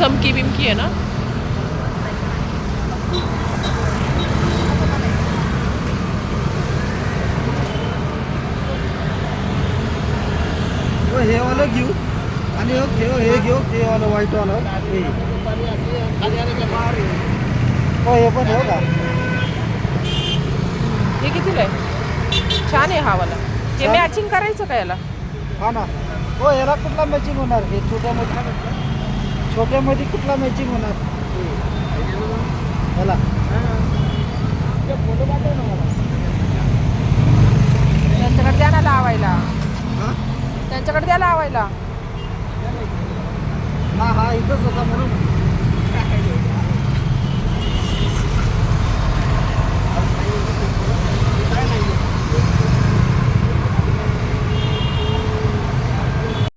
चमकी बिमकी आहे ना. हे वाला घेऊ आणि हे घेऊ ते वाला व्हाईट वाला हे पण हो का. हे कितीला आहे? छान आहे हा वाला. हे मॅचिंग करायचं का याला? हा ना. हो याला कुठला मॅचिंग होणार? हे छोट्यामध्ये कुठला मॅचिंग होणार याला? फोटो पाठव ना मला. त्यांच्याकडे द्या ना लावायला. त्यांच्याकडे द्या लावायला. हा इथंच होता म्हणून. काय नाही